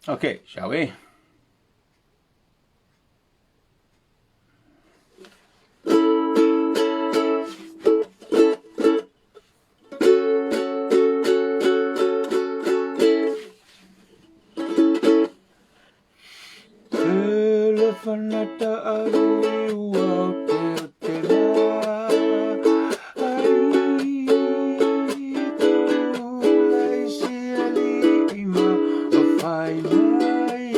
Okay, shall we? Telefonata aliwa tela ai tulai siali ima afainai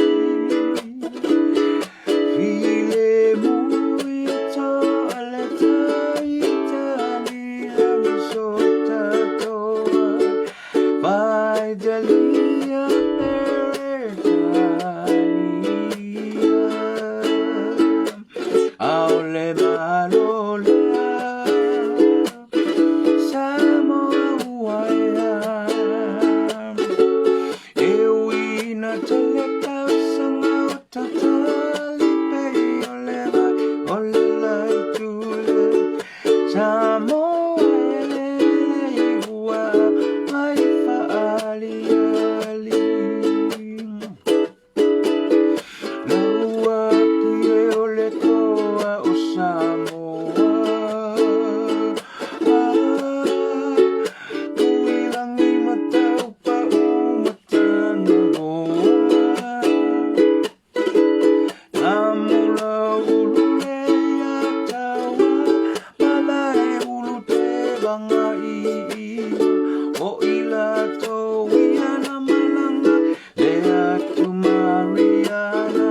file muita aletai tali misota toa vai delia Aole malolea Samoa uaia Ewina teleka sanga otatali pei oleva olela itule Samoa elele ua maifa ali ali Laua kie ole toa o Samoa Uilangi matau pa umatana moa Namula ululea tawa Malai ulu te banga O ila toa na malanga Lea tu Mariana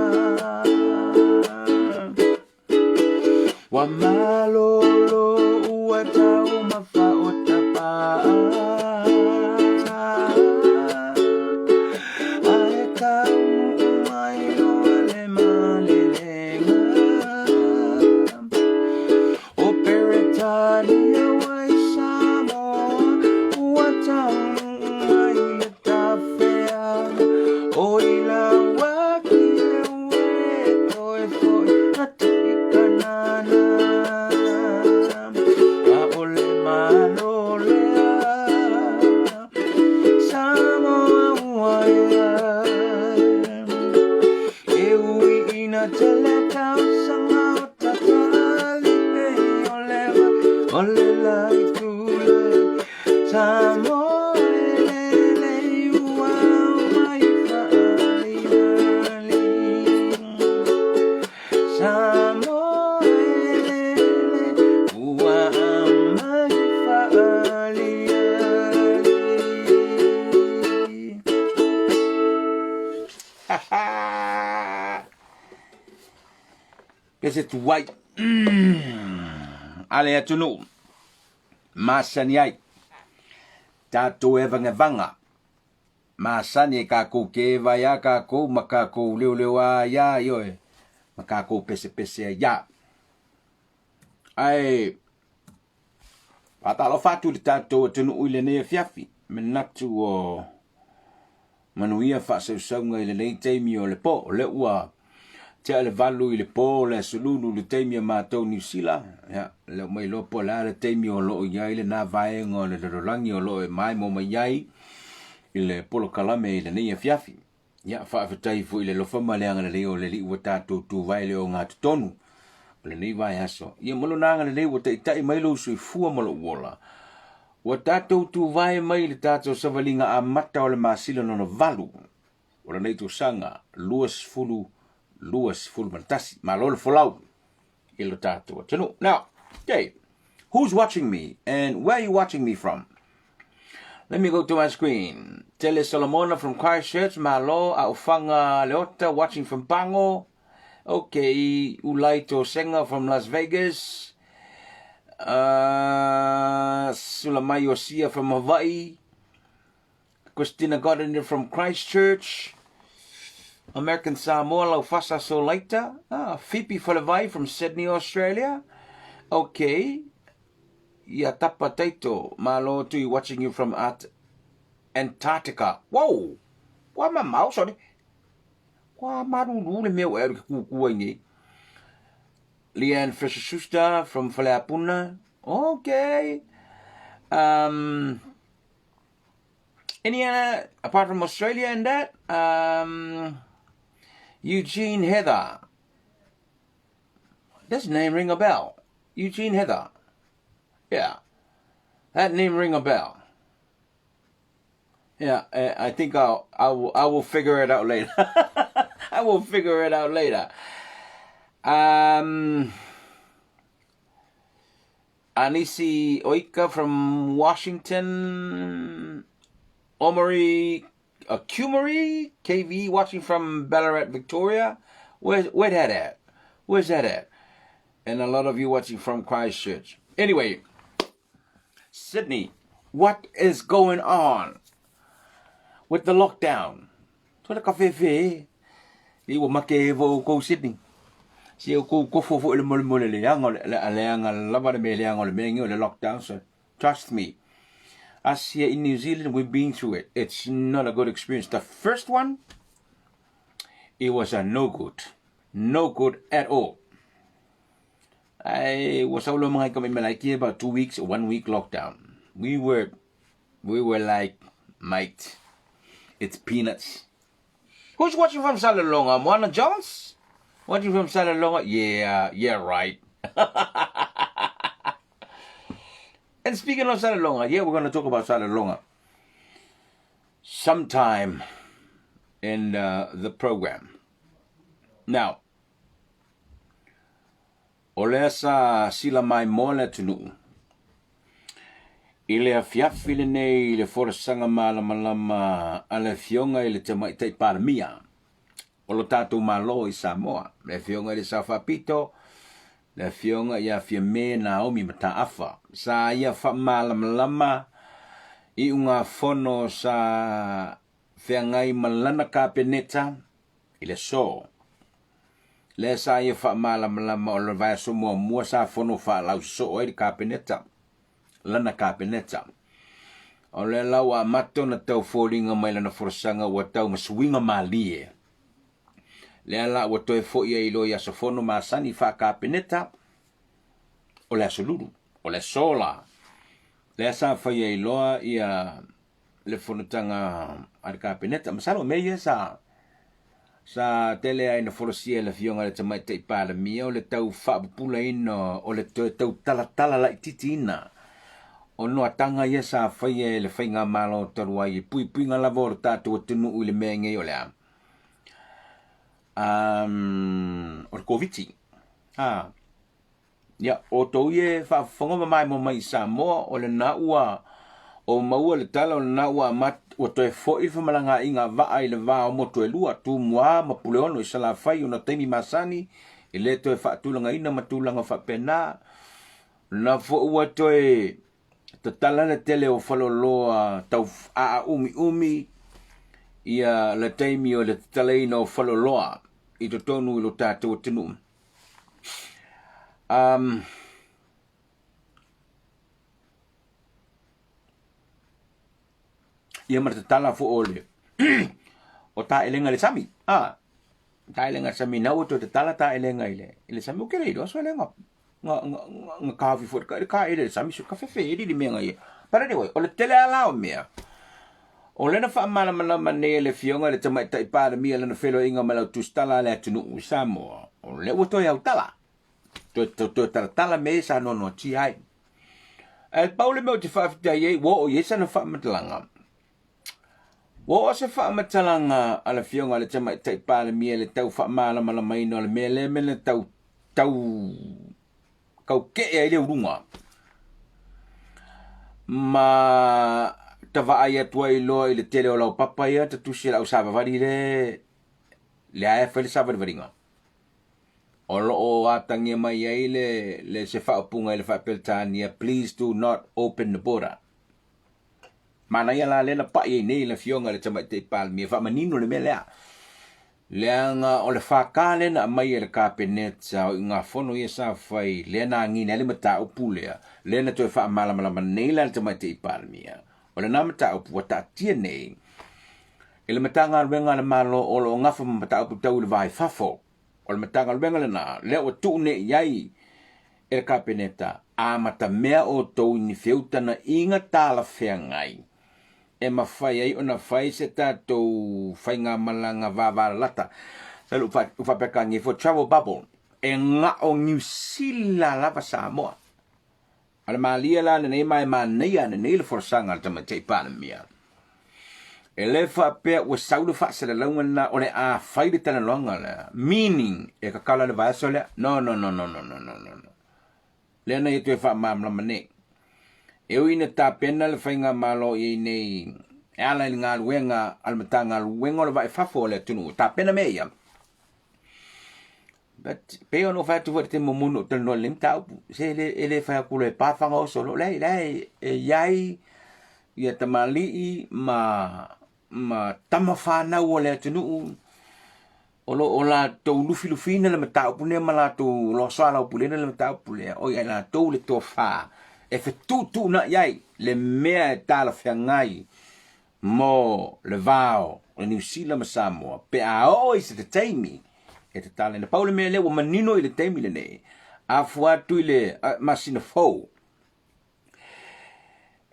Wa malolo ua tau mafa o tapaa Ae tau mai o ale malelenga O Peretania wai Samoa Ua tau mai le tawhea O ila waki e ue toe foi atu I kanana A ole malolea Samoa uaia E ui ina tele tau sanga o tatali Ei oleva olela I tule Samoa elele ua mai faali ali Samoa elele ua mai faali ali Kese tu wai Ale atunu Masani ai Tato e vanga Masani e kako ke vai a kako Makako leo a ya yoe Makako pese a ya Ai Patalo fatu li tato atunu uile ne fiafi Menatu o Manuia fa saunga ile nei teimi o le po o le ua Te ale valu I le po le sululu le teimi a mātou New Zealand ya le mai lopo la le teimi o loo iai le nā vaenga o le rolangi o loo e mai mo mai iai I le polo kalame I le nei a fiafi ya whaafatai fu I le lofa maleanga le leo le li ua tātou tu vai leo ngā tutonu o le nei vai aso ia molo nanga le leo te itai mai lo sui fua malo uola Wa tātou tu vai mai le tātou savalinga a mata o le masilo no valu o le nei tu sanga luas fulu matasi malol folau i lo tātou tunu. Now, okay, who's watching me and where are you watching me from? Let me go to my screen. Tele Solomona from Christchurch, malo Aufanga Leota watching from Pango. Okay, Ulaito Senga from Las Vegas. Sulamai Osia from Hawaii. Christina Gardner from Christchurch. American Samoa Laufasa Solaita. Phoebe Falevai from Sydney, Australia. Okay. Yatapa Taito. Malo to you watching you from Antarctica. Whoa! Why my mouse on it? Why maru le meu er kukuingi. Leanne Fisher Schuster from Falapuna. Okay. Any apart from Australia and that? Eugene Heather. Does name ring a bell? Eugene Heather. Yeah. That name ring a bell. Yeah, I think I will figure it out later. I will figure it out later. Anisi Oika from Washington. Omari Kumari KV watching from Ballarat, Victoria. Where's that at? Where's that at? And a lot of you watching from Christchurch. Anyway, Sydney, what is going on with the lockdown? Tula ka fefe. I wo make vo Sydney. Si ko fo le mole le yang le lava me le yang le mengi le lockdown. So trust me. Us here in New Zealand, we've been through it. It's not a good experience. The first one, it was a no good at all. I was all like about 2 weeks, 1 week lockdown. We were like, mate, it's peanuts. Who's watching from Salalonga? Moana Jones? Watching from Salalonga? Yeah, right. And speaking of Salalonga, we're going to talk about Salalonga sometime in the program. Now, olesa sila mai mole tunu. Ile afiafi le nei le forasanga malama ale fionga ile te mai te paramia. Olo tatu malo i Samoa. Le fionga ile Safapito. Le fionga ia fiame Naomi mataafa. Sa ia fa malama i unga fono sa feangai malana kapeneta ile so. Le sa ia fa malama o le vai so mua sa fono fa lau so i kapeneta. Lana kapeneta. O le lau a mato na tau fōringa mai lana forasanga wa tau masuinga malie. Le ala wa toi fo ia ilo ia sa fono masani fa kapeneta. O le asoluru. O le sola. Le sa fa ia iloa ia le fonotanga ar kapeneta. Masalo meia sa tele ai na forosia le fionga le tamai te ipala mia o le tau fa pula ino o le tau tala la ititina. O no atanga ia sa faia le fainga malo tarua i pui nga lavo tatu tunu u le menge o le o le koviti. Ya o to ye fa fonga mai mo mai Samoa o le na ua o maua le tala o le na ua mat o to e fo i fa malanga inga va ai le va o mo to e lua tu mua ma puleono i sala fai ona temi masani i le to e fa tulanga ina matulanga fa pena na fo ua to e tatala le tele o faloloa tau a umi ia le taimi o le tataleina o faloloa i to tonu i lo tātou tinu. Ia matatala fo ole o ta elenga le sami. Ta elenga sami na o to tatala ta elenga ile sami o kere do so elenga. Nga kafi fo ka ele sami su ka fe di menga ia. Para de o le tele ala o mea. O le na fa mala mane le fionga le tamai tai para mia le na felo inga mala tu stala le tunu Samoa. O le o to ia tala. To tala me sa no ti ai. El Paulo me o te fa fita ye wo o yesa na fa matlanga. Wo se fa matalanga ala fionga le tama tai pale mie le tau fa mala mala mai no le mele mele tau kau ke e le urunga. Ma tava ai atua i loa i le tele o lau papaya ta tusi lau sava vari le ae fele sava varinga. O lo o atangia mai ai le se fa opunga i le fa peltania, please do not open the border. Mana ia la lena pa i nei la fionga le tama te palmi, fa manino le melea. Leanga o le whakale na mai e le kapenet sa o ngā whono ia sa whai lena ngina le mata upulea lena toi wha malamalama nei la le tama te palmi. O le nā mata upu wa ta tia nei. E le mata ngā ruenga le malo o lo ngafa mata upu tau le vai fafo. O le mata ngā ruenga le nā lea wa tu ne iai e le kapeneta a mata mea o tau ni whiutana inga tāla whea ngai. E mawhai ai o na whai se tātou whai ngā malanga vāvara lata. Sa ufa pekangi for travel bubble. E ngā o New Zealand lava Samoa. Ala maalia la nei mai nei le forsanga le tama tei pāna mia. E le whapea ua saudu whaasa le launga na o le a whai le tana longa le. Meaning, e ka kala le vaeso le. No. Le na i tue wha mamlama nei. E ui na tā pena le whainga malo i nei e ala i ngā luenga almata ngā luenga le vai whafo le tunu. Tā pena me ia. But peo no whai tuwa te momunu te no lim tau. Se ele whai akulu e pāwhanga o solo. Lei e iai i a tamali ma tama whanau o le tunu. O la tau lufi-lufina le matau pune ma la tau lo soala o pulena le matau pule. O ia la tau le tō whaa. E whetutu na iai le mea e tāla whiangai mo le vāo le New Zealand ma Samoa. Pe a oi se te teimi e te tāla. Na paule mea le wa manino i le teimi le nei. A fuatu i le masina fau.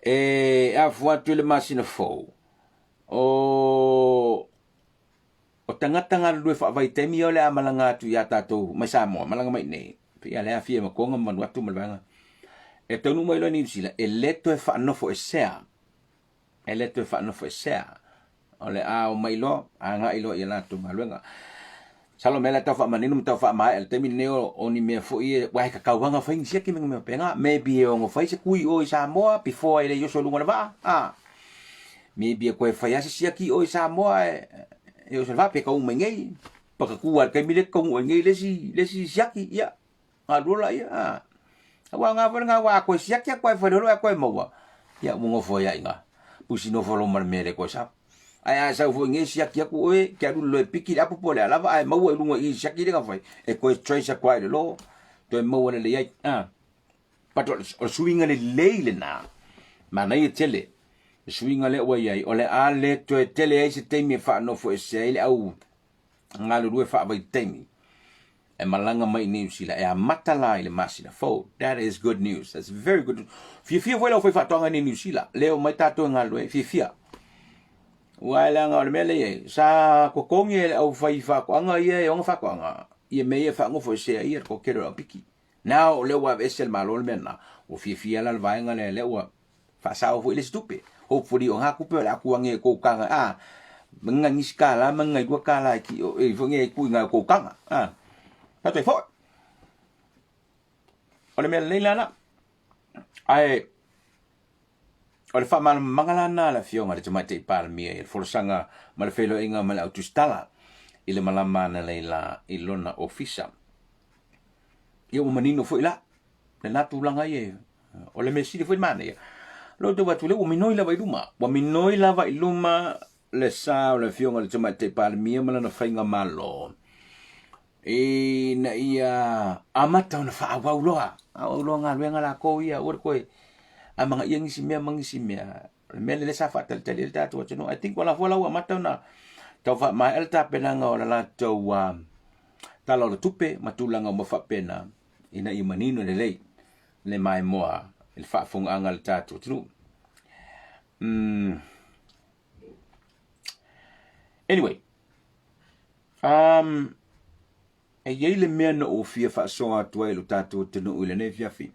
A fuatu i le masina fau. O tangata ngā lue whaavai teimi o le a malanga atu i a tātou mai Samoa. Malanga mai nei. Pe a lea fia ma konga manu atu malanga. E taunu mai loa New Zealand, e leto e whaanofo e sea. O le a o mai loa, a ngā ilo i lātu maluenga. Salo mele tau whaamaninu, tau whaamae, el temi neo o ni mea fo i wai ka kauanga whaingi sia ki menga mea penga. Maybe e ongo whai se kui o i Samoa, before e le yoso lunga na waa. Maybe e koe whai ase sia ki o i Samoa, e o se wha pe kaunga ngei. Paka kua kai mile kaunga ngei lesi siaki, ia. Ngā rola ia, Wa nga fa wa ko sia kia ko fa lo ko mo ya mo fo ya inga pusi no fo lo mar mere ko sa ai sa fo nge sia kia ko e kia lu lo piki apu pole ala va ai mo lu ngi sia ki nga fa e ko trace ko ai lo to mo le ya pato o swinga le le na mana i tele swinga le wa ya o le a le to tele ai se temi fa no fo se ile au nga lu fa ba temi e malanga mai New Zealand e a matala i le masina fo. That is good news. That's very good news. Fia wela o whai whatonga ni New Zealand. Leo mai tātou ngā lue. Fia. Wai langa o le mele e. Sa kokongi e au whai whakoanga ia e onga whakoanga. Ia mei e whaangofo e sea ia ko kero au piki. Now leo wa esel malo le mena. O fia la vaenga le leo wa whaasao fo ile stupe. Hopefully o ngā kupe o le akuange e koukanga. Mga ngiskala, mga iguakala ki o e fonge e kui ngā koukanga. Patoi fo. O le mea leila na. Ai. O le wha mangalana la fionga le tamai te pāramia i le forosanga ma le whelo inga ma le autustala i le malama na leila i lona ofisa. Ia o manino fo ila. Le natu langa i e. O le mesiri fo i mana ia. Lo te watu le o minoi lava i luma. Wa minoi lava i luma le sa o le fionga le tamai te pāramia ma lana whainga malo. E na ia amata ona fa awauloa ngā luenga la ko ia ora koe a mga ia ngisi mea mele le sa fa tel le tatu no I think wala fola wa mata ona tau fa mai el ta penanga ora la tau talo le tupe matulanga mo fa pena ina i manino le mai moa il fa funga le tatu no anyway e yei le mea na o fia whaasonga atua lo tātou tenu ule ne fiafi.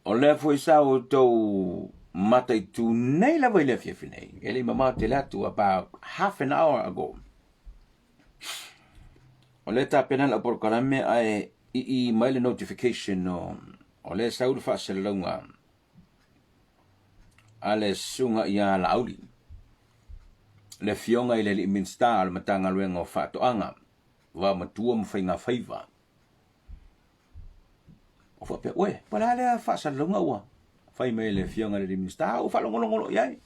O le fo isa o tau Matai tu nei la vai le fiafinei. Ele mama te latu about half an hour ago. O le ta pena la por kalame ai i mail notification no. O le sauru fa se longa. Ale sunga ia la auli. Le fionga ile li minsta al matanga luenga o fa to anga. Va matua mfainga faiva. O fa pe we, pala le fa se longa wa. Fai mai le fionga le minsta o fa longo yai.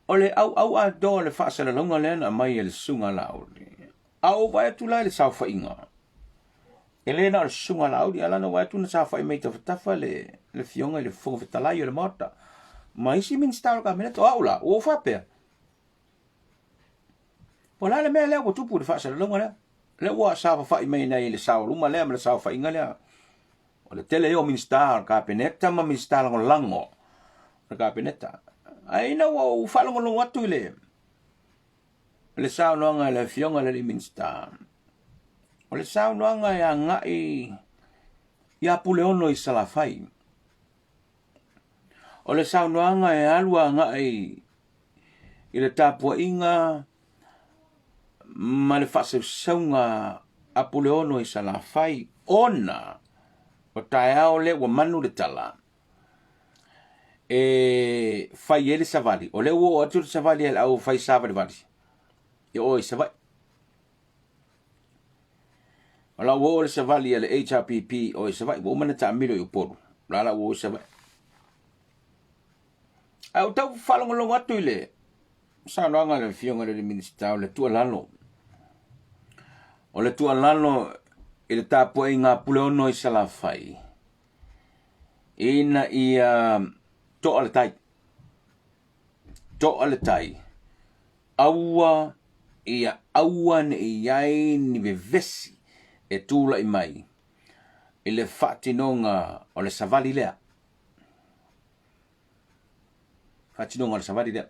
O le au a do le fa se longa le na mai le sunga la auli. Au vai tu la le sa fa inga. Elena le sunga la auli ala no vai tu na sa fa mai tafa le fionga le fonga vitalai le morta. Mai si minsta ka mena to aula o fa pe. Pola le me le o tupu le fa se longa le. Le wa sa fa mai na le sa luma le sa fa inga le. O le tele o minsta ka peneta ma minsta lango. Ka peneta. Ai na o fa longo atu le. Le sa no nga le fionga le minsta. O le sa no nga ya ngai ya puleono i sala fai. O le sa no nga e alua ngai i le tapua inga ma le fase saunga a puleono i sala fai ona o taeao le wa manu le tala. E fai ele savali. O le wo atu savali el au fai savali vali. E oi savai. O la wo le savali ele HRPP oi savai. Wo mana ta milo i poru. La wo savai. Au tau falongolongo atu ile. Sa noanga le fionga le minista o le tua lalo. O le tua lalo i le tapua inga puleono i sala fai. Ina i to ale tai. To ale tai. Aua ia aua ne iai ni bevesi e tula i mai. I le fatinonga o le savali lea. Fatinonga o le savali lea.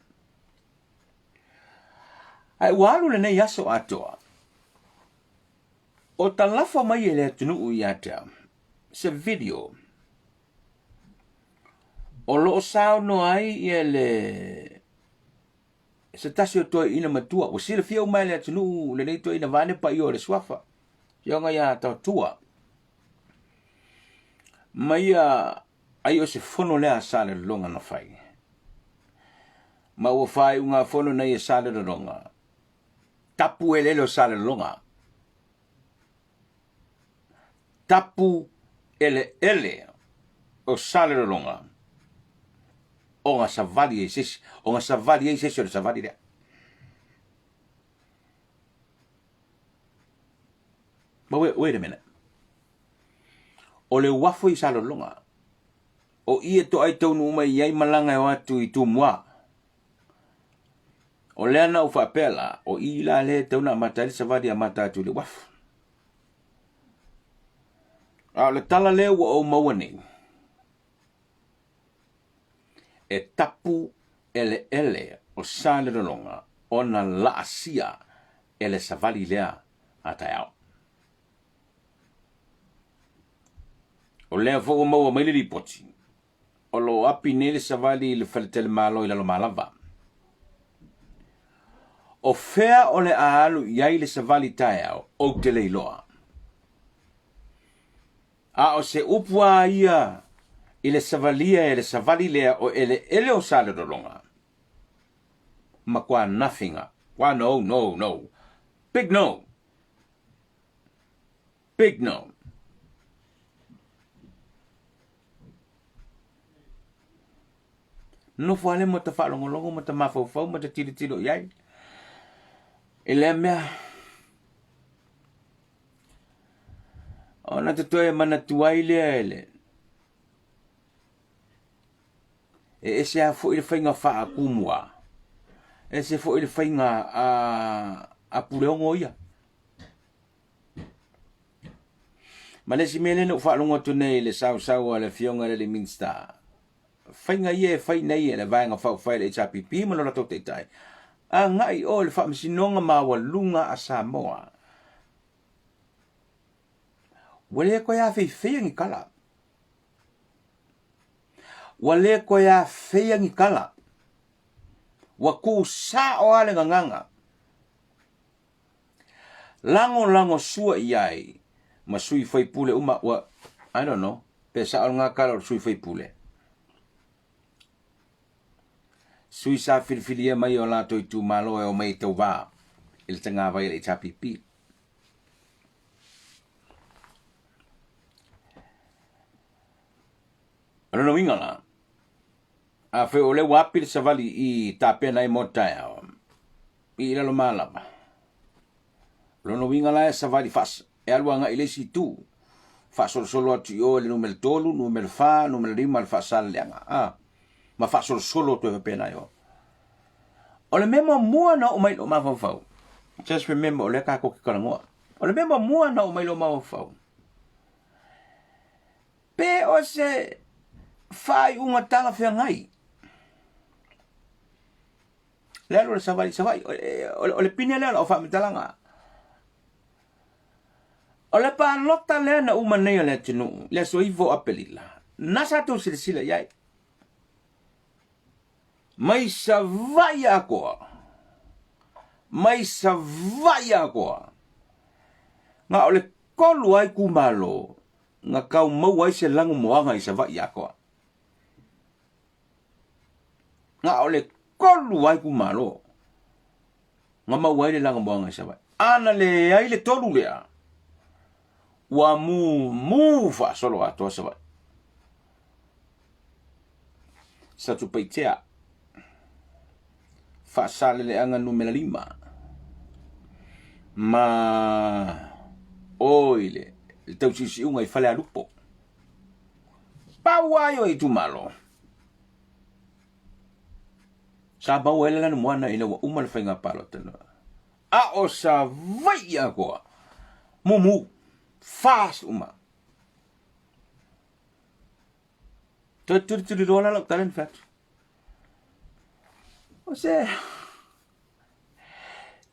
Ai walu le nei aso atoa. O talafa mai e le tunu i atea. Se video. O lo sao no ai i le se tasi o toi ina matua. O sila fia umai le tunu le nei toi ina vane pa i o le swafa. Ionga ia tau tua. Mai ai o se fono lea sale longa na fai. Ma o fai unga fono nei e sale longa. Tapu ele lo sale longa. Tapu ele o sale longa. O nga savali e sisi. O nga savali e sisi o le savali lea. But wait a minute. O le wafo i sale longa. O ie to ai tau numa i ai malanga e watu i tu mua. O le ana ufa pela. O i la le tau na matari savali a mata tu le wafo. A le tala le wa o mawane. E tapu ele o sale longa. O na la asia ele savali lea atayao. O lea fo o maua mai li poti. O lo api nele savali le faletele malo i lalo malava. O fea o le aalu iai le savali tayao o te leiloa. A o se upua ia i le savalia e le savali lea o ele o sale longa. Ma kwa nothinga. Kwa no. Big no. Big no. No fale mo ta falongolongo mo ta mafofo mo ta tiro iai. Ele mea. Ona te toe mana tuai lea ele. E ese a fo i le whainga wha a kumua. Ese fo i le whainga a pureongo ia. Ma le si mele no whaalonga tunei le sau a le fionga le minsta. Whainga ie whaina ie le vaenga whau whai le HRPP mana rato te tai. A ngai o le whaamisinonga mawa lunga a Samoa. Wale koe a whai whaingi kala. wale ko ya fea ngi kala wa ku sa o ale nganga lango sua iai ma sui fai pule uma wa I don't know pesa al nga kala sui fai pule sui sa filfilia mai o la to tu malo o mai to va il tanga vai le chapipi ano winga la a fe ole wapil savali I tapena I motaya I la lo malaba lo winga la savali fas e alwanga ile si tu fa solo atu o le numero tolu numero fa numero lima le fa saleanga ma fa solo to pena yo o le memo mua na o mai lo ma fa just remember o le ka ko ka ngo o le memo mua na o mai lo ma fa pe o se fai unga tala fe ngai le savai o le pine le o fa mitalanga o le pa lota le na uma nei le tinu le so ivo apelila nasa to silsila yai mai sa vai ako nga o le kolu ai ku malo nga kau mau ai se langu moanga I sa vai ako nga o le kolu ai ku malo nga mau ai le langu moanga I sa vai ana le ai le tolu lea wa mu fa solo ato sa vai sa tu paitea fa sale le anga numero 5 ma oile il tau sisi unga I fale alupo pawayo I tu malo sa bau ele lana moana ina wa uma le whainga palo tana a o sa vai a koa mumu fast uma tu dola la talen fat o se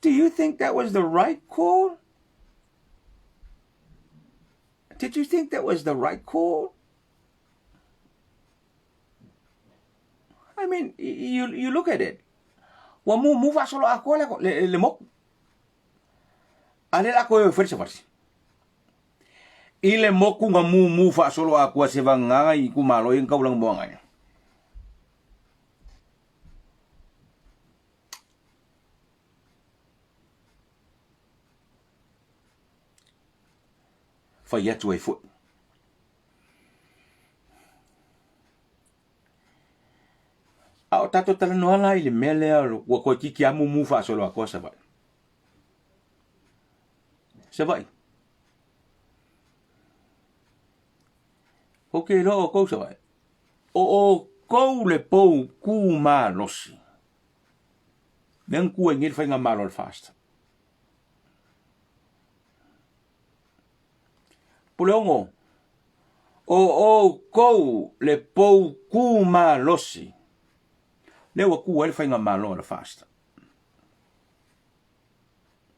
do you think that was the right call? Did you think that was the right call? I mean, you look at it. Wa mu fa solo ako le mo. Ale la ko e ferse farsi. Ile mo ku nga mu fa solo ako se vanga I ku malo in kaulang buanga. Fa yet way foot. Au tato tala no ala ile mele wa ko kiki amu mu fa solo ako sa vai. Sa vai. Okay lo ko sa vai. O ko le po ku ma losi. Den ku ngil fa nga malol fast. Pulongo. O ko le po ku ma losi. Le wa ku el fa nga malol fast.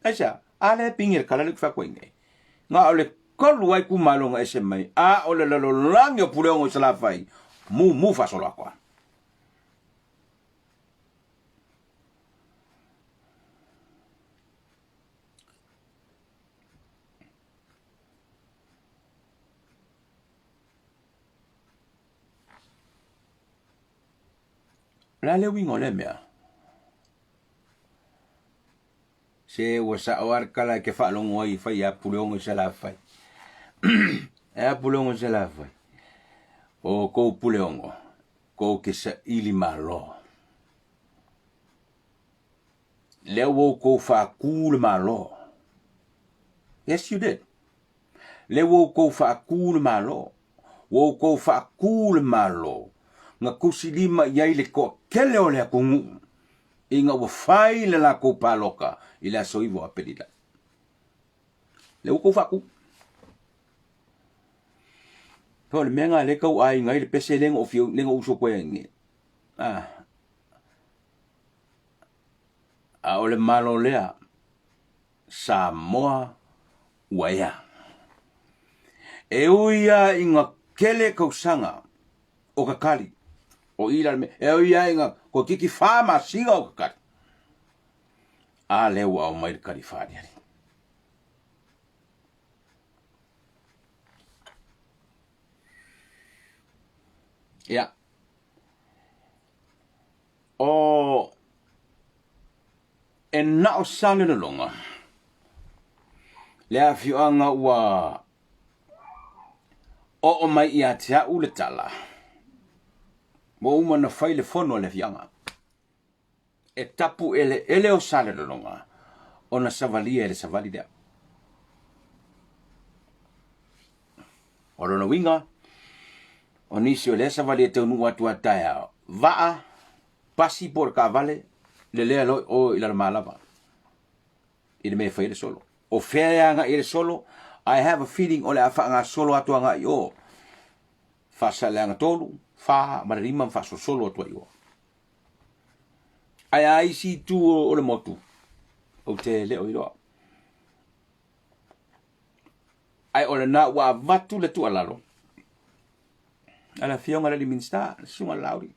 Aja, ale pingir kala le fa kwenge. Nga ole kolu ai ku malo nga ese mai. A ole lo langyo pulongo sala fai. Mu fa solo akwa. La le wingo le mea. Se wasa awar kala ke fa longo ai fa ya pulongo sala fai. E pulongo sala fai. O ko pulongo. Ko ke sa ili malo. Le wo ko fa cool malo. Yes you did. Le wo ko fa cool malo. Wo ko fa cool malo. Nga kusilima yai le ko kele ole akungu. Inga wa fai le la ko paloka. Ila soivo apelida. Le wo ko fa ku. Ko le menga le kau ai ngai le pese lenga o fio lenga uso ko ngi. A ole malo lea. Samoa waya. E uia inga kele kausanga o kakali. o ila me e o ia inga ko kiki fama singa o ka a le wa o mai California ya o en na o sale no longa le a fianga wa o mai ia tia ule tala mo uma na faile fono le fianga e tapu ele o sale no longa ona savalia ele savali dea o no winga o nisi o le savali te unu watu ataya vaa pasi por cavale le lo o ila malava ile me faile solo o fea nga ile solo I have a feeling ole afa nga solo atu nga yo fa sale nga tolu fa marima fa solo atu yo ai si tu o le motu o te le o ilo ai ole na wa vatu le tu alalo ala fionga le minsta sunga lauri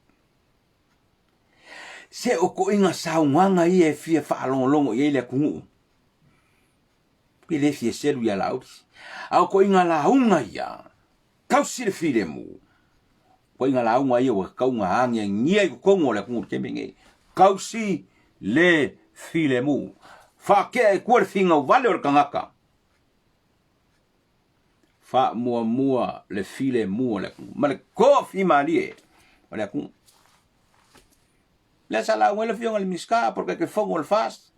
se o ko inga saunga i e fia fa longo i le kungu pile fie selu ya lauri au ko inga la unga ia kausi le file mu ko inga la unga ia wa kaunga hanga ngia ko ngo le kungu kemenge kausi le file mu fa ke ko finga vale o kangaka fa mua le file mu le ma le ko fi malie ole ku le sala wele fiong le miska porque que fongo el fast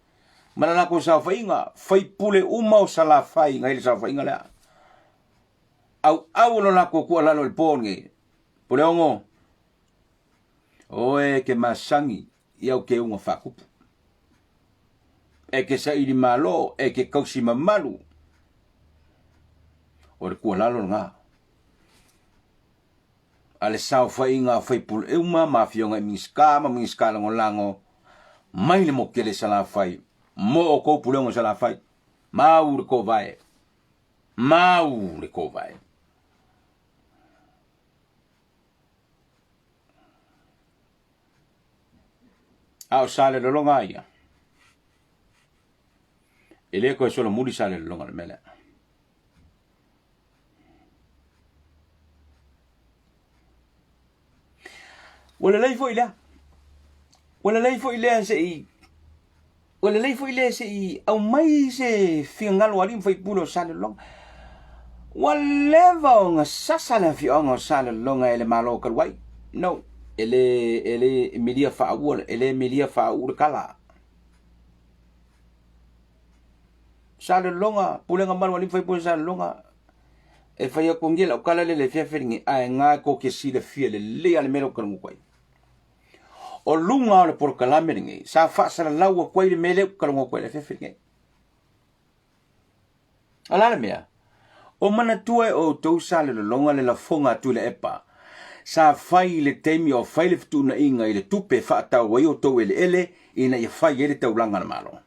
mana la ko sa fainga fai pule uma o sala fai ngai le sa fainga le au lo la ko la lo el ponge pule ongo oe ke masangi ia ke unga fa kupu e ke sa ili malo e ke kausi mamalu o le kua lalo nga ale sao fainga fai pul uma ma fionga miska lango mai le mo kele sala fai mo o ko pulongo sala fai mau le ko vai au sale lo longa ia ele ko solo muri sale lo longa mele wala lei foi le se wala lei foi le se au mai se fiangalo ali foi pulo sale long whatever nga sasala fianga sale longa ele malo kalwai no ele media fa wala ele media fa ur kala sale longa pulenga malo ali foi pulo sale longa e fai ko ngela o kala le fia feringi a nga ko ke si le fia le ale melo kan kwai o lunga le por kala meringi sa fa sala lawa kwai le mele kan kwai le fia feringi ala le mea o mana tua o tau sale le longa le la fonga tu le epa sa fai le temi o fai le fitu na inga i le tupe fa ta wai o tau ele ina ia fai ele tau langa na malo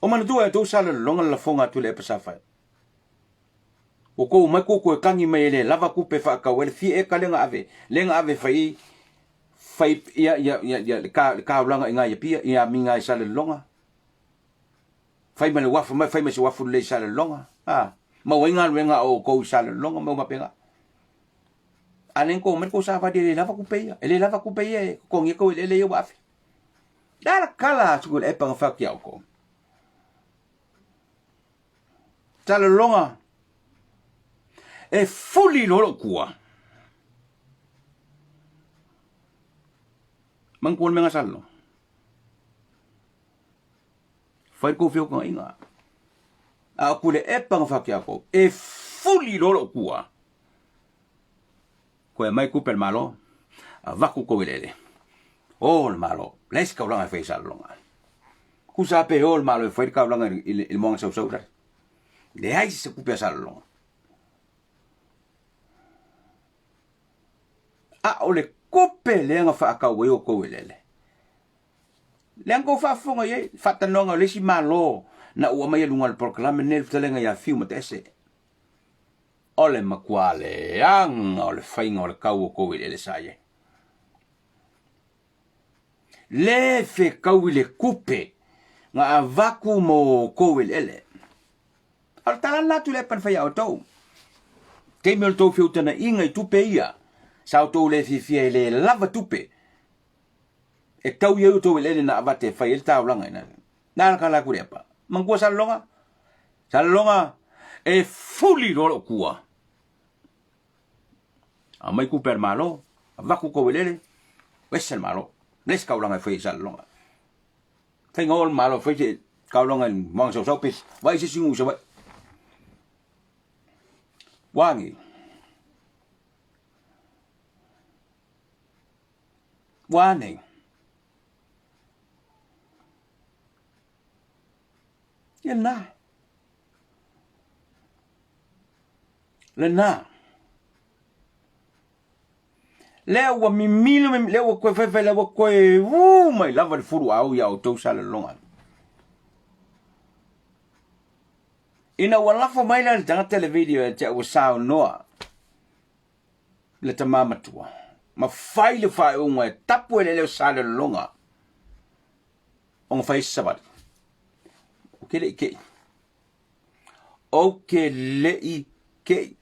o mana tua tau sale le longa le la fonga tu le epa sa fai o ko mai ko kangi mai le lava kupe fa ka wel fi e ka lenga ave fai ya ka langa inga ia pia ia minga i sale le longa fai male wafu mai fai mai wafu le sale longa ma wenga wenga o ko sale longa mo mapenga alen ko mer ko sa fa de lava kupe ele lava kupe ko ngi ko ele yo wafu dala kala sugul e pa fa kia ko sale longa e fully lolo kua man ko menga sallo fai ko fio ko inga a kule e pang fakia ko e fully lolo kua ko mai ku per malo a vaku ko velele o el malo les ka blanga fai sallo ku sa pe o el malo fai ka blanga il mon sa sa de ai se ku pe sallo a ole kope lenga fa ka we o ko welele lengo fa fonga ye fata nonga le si malo na o mai lunga el proclame nel telenga ya fiu matese ole makuale anga ole whainga ole kau o koe le saie. Le fe kau le kupe nga a vaku mo koe le. Al tala natu le pan whai au tau. Kei mel tau whiutana inga I tupe ia. Sao tau le fifia le lava tupe. E kau iau tau le na avate whai ele tau langa ina. Nana ka la kurepa. Mangkua salonga. Salonga e fuli rolo kua. A mai kuper malo. A vaku koe lele. Wesel malo. Les kau langa whai salonga. Whai ngol malo whai se kau langa mang sau pis. Wai se singu sa wai. Wangi. Wane. Yena. Lena. Lea wa mimilo lea wa koe whewhe lea wa koe mai lava le furu au ia o tau sale longa. Ina wa lafo mai la le tangata le video e te au sao noa. Le ta mamatua. Ma whai le whai unga e tapu e leo sale longa. Onga whai sabat. O ke lei kei. O ke lei kei.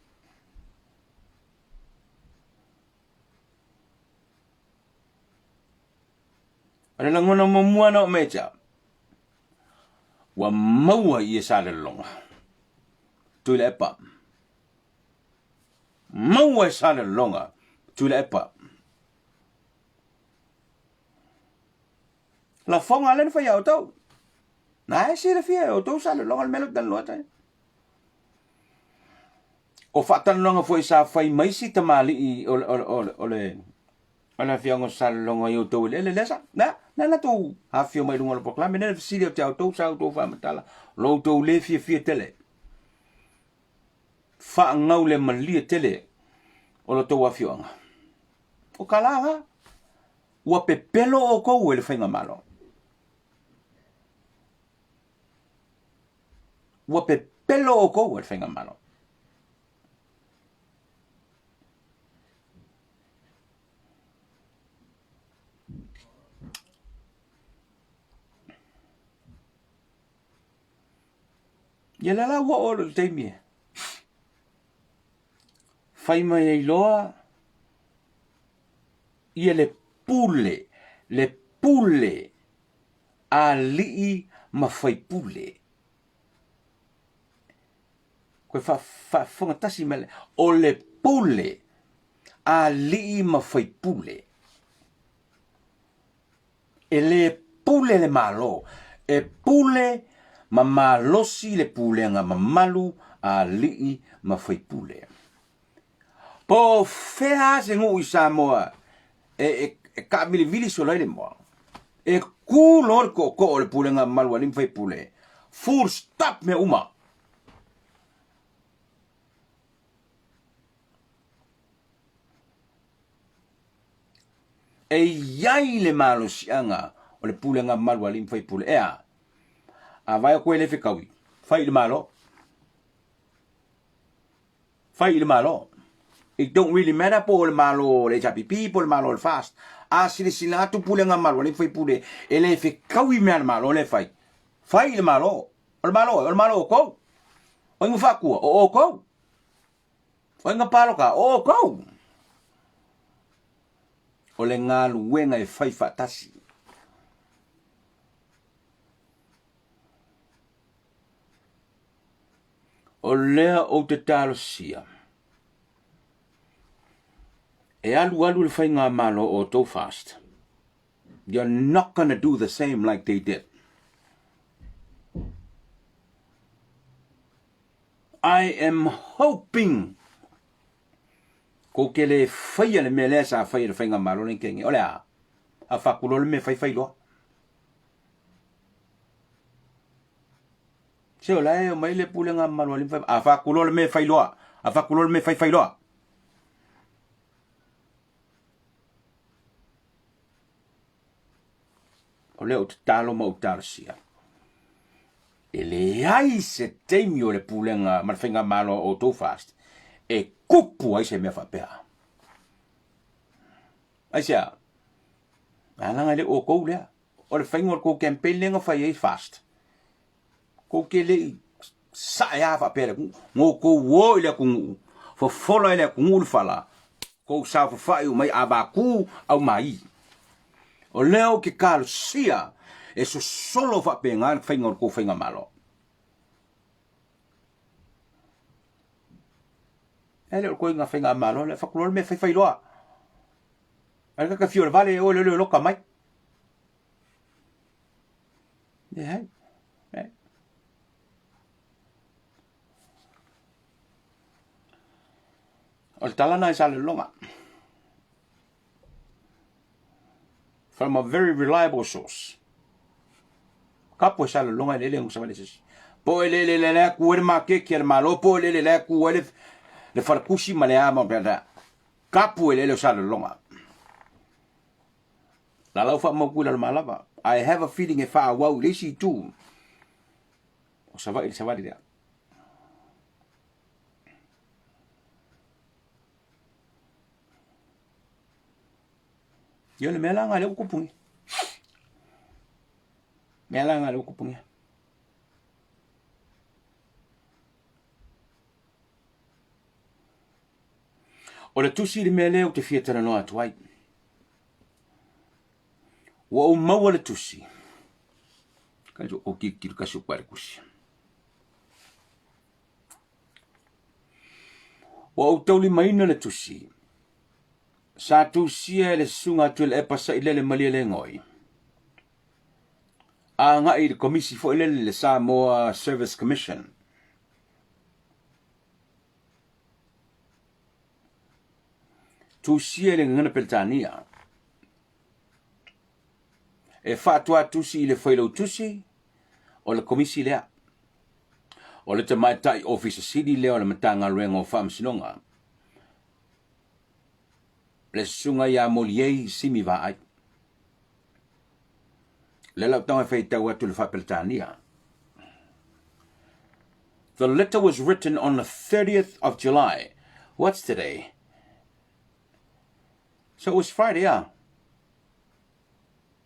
Ana langona mamuana o mecha. Wa maua I sale longa. Tuile epa. Maua sale longa. Tuile epa. La fonga len fa yau tau. Na e sira fia o tau sale longa melo dan lota. O fatan longa foi sa fai maisi tamali I ole Ana fianga salonga yo to le lesa na to ha fio mai lunga po klame ne siri o tau to sa to fa matala lo to le fie tele fa ngau le mali tele o lo to wa fianga o kala ha wa pepelo o ko le fenga malo wa pepelo o ko le fenga malo Yela la wa o le taimi. Fai mai ai loa. Ia le pule. A lii ma fai pule. Koe fonga tasi mele. O le pule. A lii ma fai pule. E le pule le malo. E pule ma malosi le pulenga ma malu a lii ma fai pule. Po fea se ngu I Samoa e ka mili vili so le mo. E ku lor ko le pulenga malu a lii fai pule. Full stop me uma. E yai le malosi anga o le pulenga malu a lii fai pule. Ea. A vai ko ele fikawi. Fai le malo. Fai le malo. It don't really matter po le malo le chapi people malo le fast. A sila tu pulenga malo le fai pule. Ele fikawi me malo le fai. Fai le malo. O malo ko. O inga fakua o ko. O inga palo ka o ko. O le ngalu wenga e fai fatasi. O lea o te talo sia. E alu le whainga malo o tau fast. You're not going to do the same like they did. I am hoping ko ke le whaia le mele sa whaia le whainga malo ni kengi. O lea, a whakulo le me whai loa. Se o lai o mai le pulenga malo le whai. A whakulo le me whai loa. A whakulo le me whai loa. O leo te talo ma o talo sia. E le ai se teimi o le pulenga ma whainga malo o tau fast. e kupu ai se mea whapea. Ai sea, alanga le o kou lea. O le whaingo ko campaign lenga whai ei fast. Ko ke le sa ya whapea le ngō ko wo i le kungu. Fofola i le kungu le whala. Ko sa whawhai o mai abaku au mai. O leo ke kālo sia e so solo whapea ngā whaingo ko whainga malo. Ele o koe ngā whainga malo le whakulole me whaiwhailoa. Ele ka whio le vale o le loka mai. Yeah. O le talana e sa le longa. From a very reliable source. Kapo e sa le longa le ngu sa vale sisi. Po le ku e ma ke le malo po le ku e le farkusi ma le ama pera. Kapo e le sa le longa. La lau fa mo ku le malava. I have a feeling e fa wa le si tu. O sa va dia. Yo le melanga le kupungi. Melanga le kupungi. O le tusi le mele o te fiatara no atuai. Wa o maua le tusi. Kajo o kikiru kasu pare kusi. Wa o tauli maina le tusi. Sa tusia le sunga tu le pasa ile le mali le ngoi. A nga i le komisi fo ile le Samoa Service Commission. Tusia le ngana peltania. E fatua tusi le foilo tusi o le komisi lea. O le tamatai office city lea o le matanga rengo whamsinonga. Le sunga ya moliei simi va ai. Le lau tanga whaitau atu le whapeltania. The letter was written on the 30th of July. What's today? So it was Friday, yeah.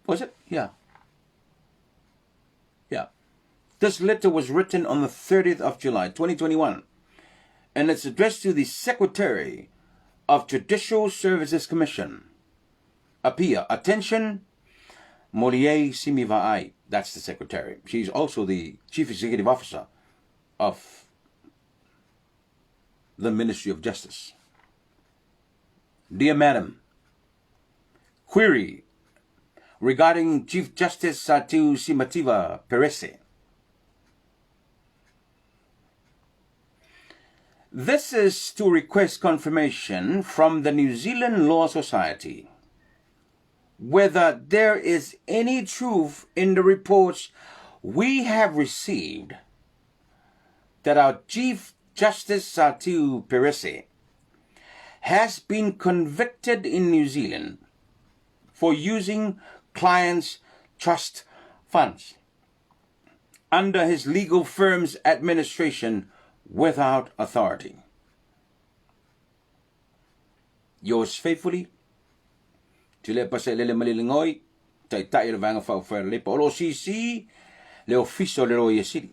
Was it? Yeah. Yeah. This letter was written on the 30th of July, 2021. And it's addressed to the Secretary of Judicial Services Commission. Apia. Attention, Moliei Simiva'ai. That's the Secretary. She's also the Chief Executive Officer of the Ministry of Justice. Dear Madam, query regarding Chief Justice Satiu Simativa Perese. This is to request confirmation from the New Zealand Law Society whether there is any truth in the reports we have received that our Chief Justice Satiu Perese has been convicted in New Zealand for using clients' trust funds under his legal firm's administration without authority. Yours faithfully, Tule Pasele Malilingoi, Tai le Vanga Fau Fer Lepo, Olo CC, le officio le Roya City.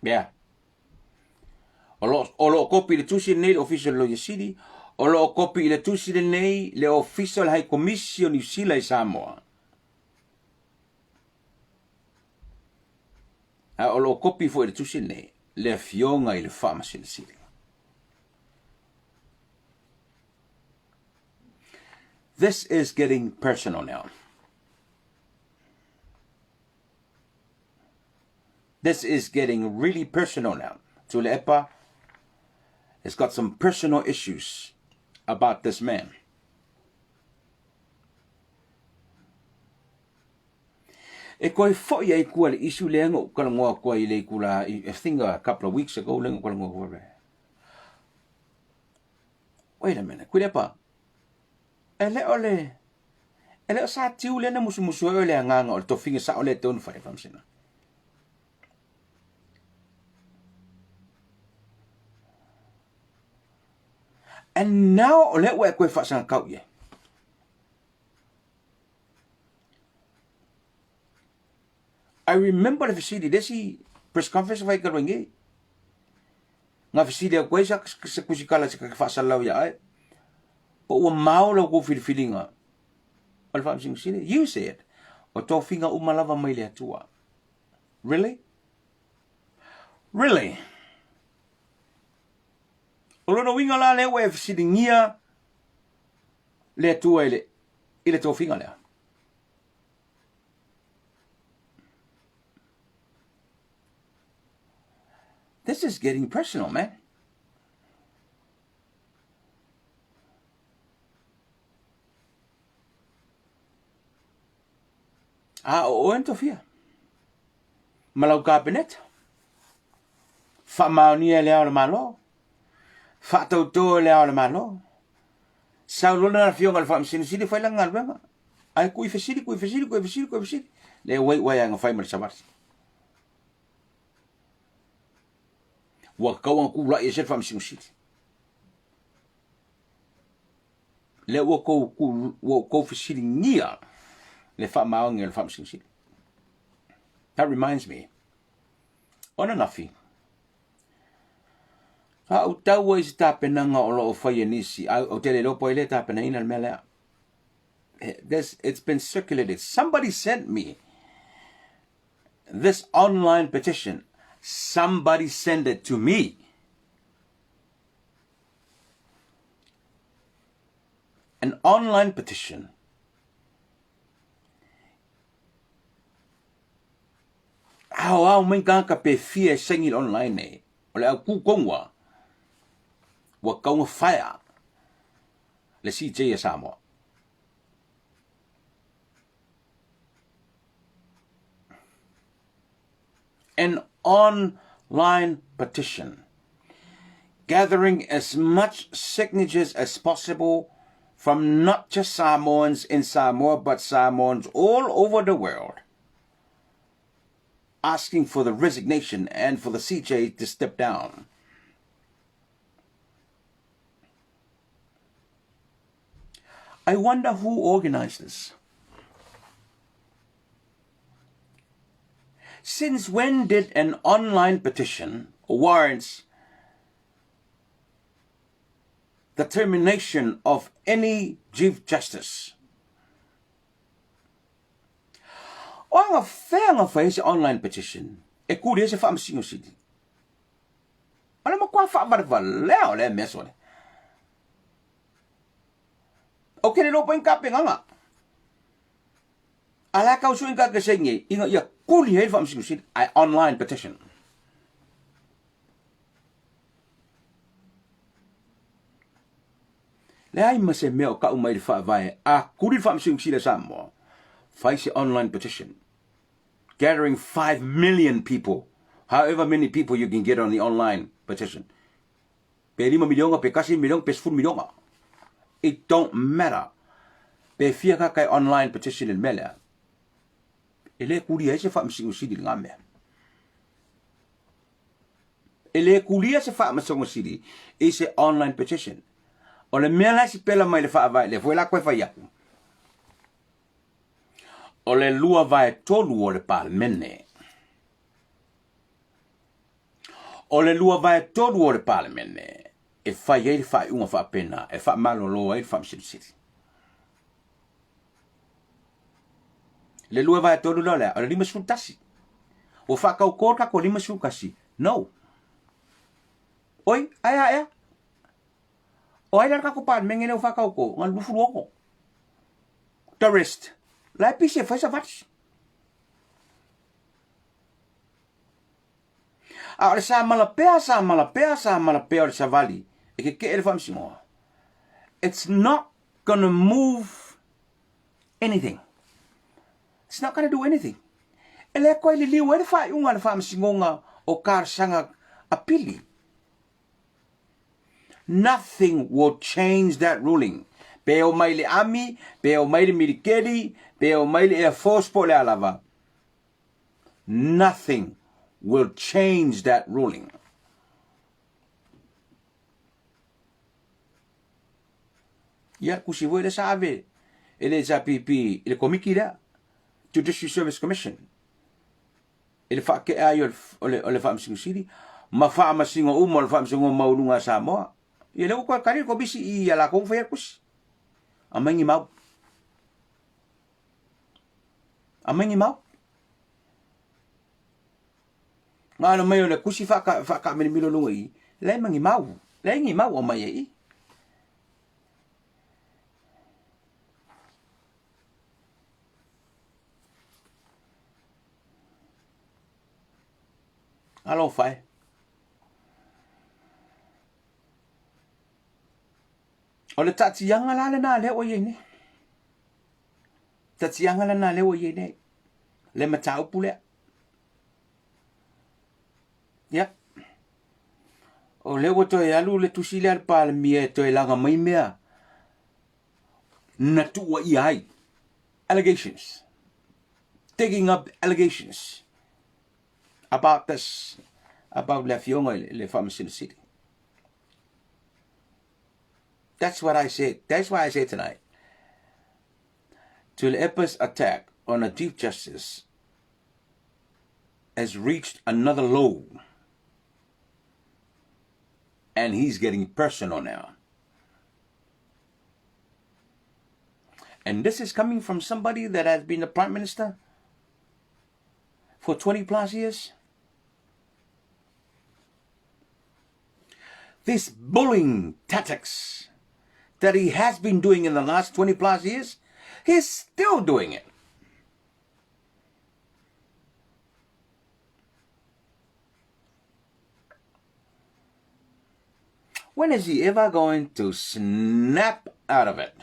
Yeah. Olo copy le tusi nei officio le Roya City, Olo copy le tusi nei le officio le High Commission New Zealand Samoa. Olo copy for le tusi nei le fionga i le pharmacy le City. This is getting personal now. This is getting really personal now. Tule Epa has got some personal issues about this man. E koe foi ai kua le isu leanga kala ngoa koe i le kula, I think a couple of weeks ago leanga kala ngoa koe. Wait a minute, Tule Epa. Ele o sa tiu le na musu o le anganga o le tofinga sa o le tonu whare whamsina. And now o le ua koe whaasanga kau ye. I remember the facility desi press conference vai ka ringi. Nga facility a koe sa kusikala sa kakawhaasalau ya ai. Po ua maula ko whiriwhiringa. Alfa msing sile. You said. O tō whinga umalava mai le atua. Really? Really? O lono winga la le ua e facility ngia le atua ile tō whinga lea. This is getting personal, man. O entofia. Malau kabinet. Whamaunia lea o le malo. Whatautoa lea o le malo. Saulona na fionga le whamsinisiri whaila ngalwenga. Ai kui fesiri. Le wai anga whaimari samarsi. Wa kawan ku la yesef whamsinisiri. Le wa ko fesiri ngia. Le whamaonga le whamsinisiri. That reminds me. Ona nafi. O tau is tapenanga o lo whaia nisi. O tele lopo ele tapenaina le mea. It's been circulated. Somebody sent me this online petition. Somebody sent it to me. An online petition. Au mai ka pe fie sengil online ne. Ole au ku kongwa. Wa kaunga fire. Le CJ ya Samoa. An online petition gathering as much signatures as possible from not just Samoans in Samoa, but Samoans all over the world, asking for the resignation and for the CJ to step down. I wonder who organized this. Since when did an online petition warrant the termination of any Chief Justice? O nga whai se online petition, e kuri se whaamsingo sidi. Ole ma kwa whaamariwa leo le meso le. O kene lopo in kape nganga. Ala kau suin ka kesengi, inga ia kuri hei whaamsingo sidi, ai online petition. Le ai ma se mea o ka umai whaavae, a kuri whaamsingo sidi Samoa, whai se online petition. Gathering 5 million people, however many people you can get on the online petition. Pe 5 milionga, pe kasi milionga, pe 10 milionga. It don't matter. Pe fia ka kai online petition in mele. Ele kulia se whaamsingo sidi ngā mea. Ele kulia se whaamsingo sidi i se online petition. O le mea lai si pela mai le whaavai, le fuela koe whaiaku. O le lua vai tolu o le palemene. O le lua vai tolu o le palemene. E whai ei whai unga whaapena. E wha malolo ei whaamsirisiri. Le lua vai tolu lo lea. O le 5 sultasi. O whakau kōrka ko 5 sulkasi. No. Oi, aya. O ai larka ko palemene o whakau ko. Ngā lufu loko. The rest. La pise fai sa vats. A ole sa malapea o le savali. E ke ele whamsingoa. It's not gonna move anything. It's not gonna do anything. Ele koe li liu ele whai unga le whamsingonga o kārsanga apili. Nothing will change that ruling. Pe o mai le ami, pe o mai le mirikeri, pe o mai le Air Force po le alava. Nothing will change that ruling. ia kusi voi le save ele sa pipi ele komiki da Judicial Service Commission ele fa ke ayo ole fa msingu siri ma fa masingo umo le fa msingo maulunga Samoa ia le ko kari ko bisi ia la ko fa kus amangi mau ngalo mai le kusi fa ka me milo lunga i le mangi mau o mai i alo fai o le tatianga la na le o ye ne tatianga la na le o ye ne le matau pule ya o le wo to ya lu le tusile al pal mie to langa mai mea na tu wa ai allegations digging up allegations about this about la fionga le famous city. That's what I said. That's why I say tonight. Tuilepa's attack on a Chief Justice has reached another low. And he's getting personal now. And this is coming from somebody that has been the Prime Minister for 20 plus years. This bullying tactics that he has been doing in the last 20 plus years, he's still doing it. When is he ever going to snap out of it?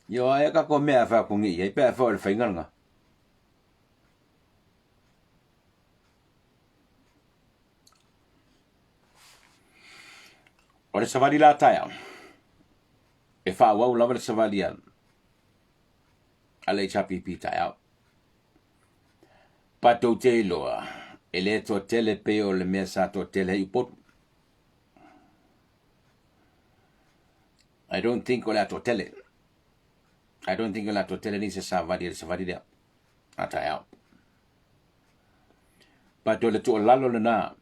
Yo ai ka ko mea fa ko ngi ai pe fa le fainga nga. Ore savali la taya. E fa wa lava le savali an. Ale chapi pita out. Pato te loa. Ele to tele pe o le mesa to tele i pot. I don't think ole to tele. I don't think la totele ni se savadi dia. Ata out. Pato le to lalo le na.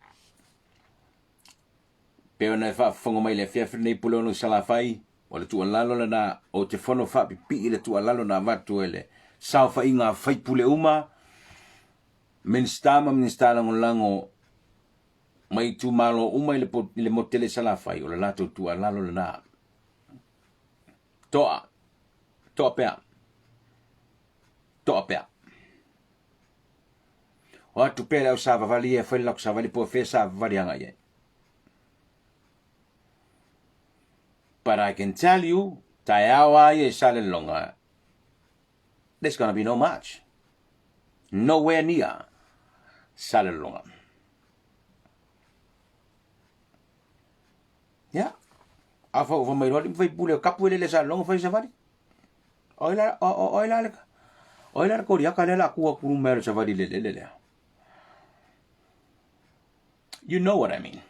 Pe ona fa fongo mai le fia nei pulo no sala fai. O le to lalo le na o te fono fa pi le to lalo na vatu ele. Sa fa inga fai pule uma. Minstama lango mai tu malo uma le motele sala fai o le lato tu lalo le na. Toa pea. O tu pea o sa vali e foi lok sa vali po fe sa vali anga ye. But I can tell you, taiawa ye sale longa. There's gonna be no match. Nowhere near sale longa. Yeah. Afa o mai rodi foi pule kapu le sa longa foi sa vali. Oila ko ria ka lela ku ku mer sa vali le. You know what I mean.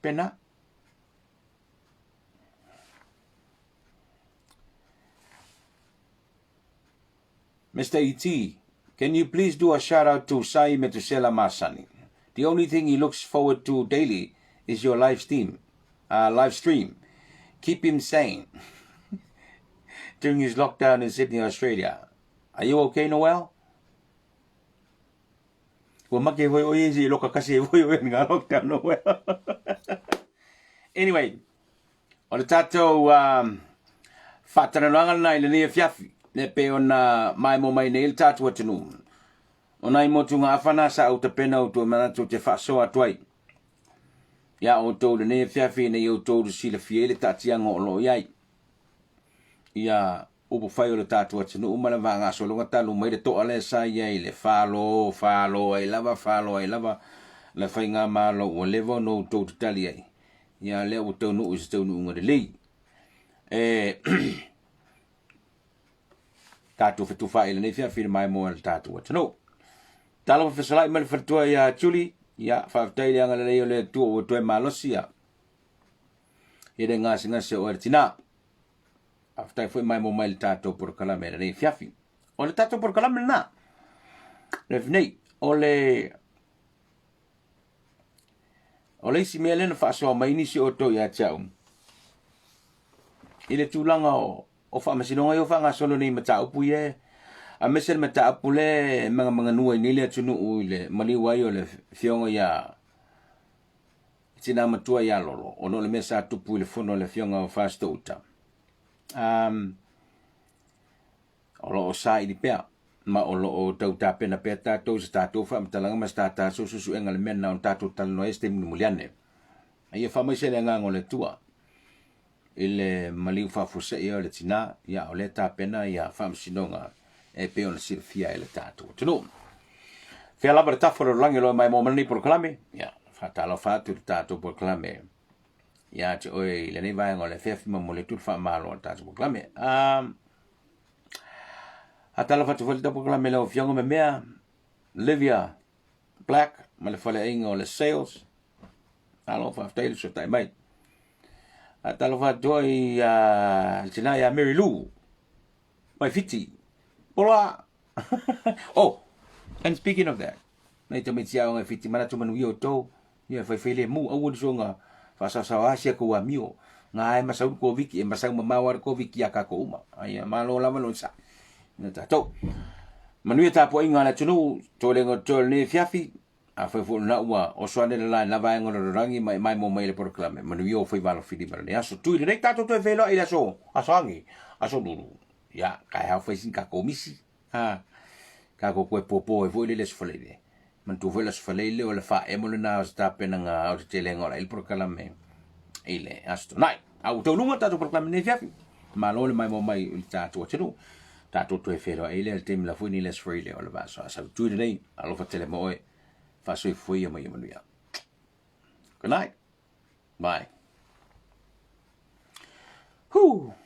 Pena. Mr. E.T., can you please do a shout out to Sai Metusela Masani? The only thing he looks forward to daily is your live stream. Keep him sane during his lockdown in Sydney, Australia. Are you okay, Noel? Anyway, o le tatou whātananoanga nei le nia fiafi, le pe ona mai mo mai nei le tatou atunu. O nai motu ngā awhana sa au te pena o tua manatu te whaasoa tuai. Ia o tau le nia fiafi nei o tau le sila fie le tatianga o lo iai. Ia upo whai o le tatou atunu umana vā ngā solonga talu mai le toa le sa iai le whalo ai lava le whai ngā malo o levo no tau te tali ai. Ia lea o tau nuu is tau nuu ngare lei. tatu fetu fa ile nei fia fir mai mo al tatu tano talo fa sala mal fatua ya chuli ya fa tai yang le le tu o tu malosia ide nga se o tina after foi mai mo mai tatu por kala me nei fia fi o le tatu por kala na le nei ole si mele na fa so mai ni si o to ya chau ile tulanga o fa masinonga yo fa nga solo ni mata upu ye a mesel mata upu le mga nuai ni le tunu u le mali wai o le fionga ya tina matua ya lolo o no le mesa tupu le fono le fionga o fast uta o lo o sa i di pea ma o lo o tau ta pena pe tatou se tatou fa mtalanga mas tata so su enga le mena on tatou tal no este muliane ai fa mai se le nga ngole tua ile maliu fa fose ia le tina ia o le ta pena ia fa msinonga e pe on sirfia ele tatou tuno fe la berta for langi lo mai momani por clame ia fa talo fa tu tatou por clame ia te oi le nei vai ngole fe fima mo le tu fa malo tatou por clame atala fatu volta por clame lo fiongo me mea Livia Black ma le fale ingo le sales alo fa tail so tai mai atalo fatu i tina ya Mary Lou my fiti pola oh and speaking of that nei to metia nga fiti mana tu manu yo to ia fa fele mu au so nga fa sa asia ko amio nga ai masau ko viki e masau mawar ko viki aka ko uma ai malo la malo sa na to manu ta po inga la tunu to le ngotol ni fiafi a foi fu na wa o so ane la na vai ngoro rangi mai mo mai le proclame manu yo foi valo fidi per ne aso tu le tato to velo ila so asangi aso duru ya kai ha foi sin ka komisi ka ko popo e foi le sfolele man tu velo sfolele o le fa emole na sta pena nga o te le ngora il proclame ile asto nai au to lunga tato proclame ne fiafi ma lo le mai mo mai il tato tenu tato to velo ile el tem la foi ni les freely o le va so sa tu le alo fa tele mo fa so foi ya mai manuia. Good night. Bye. Whew.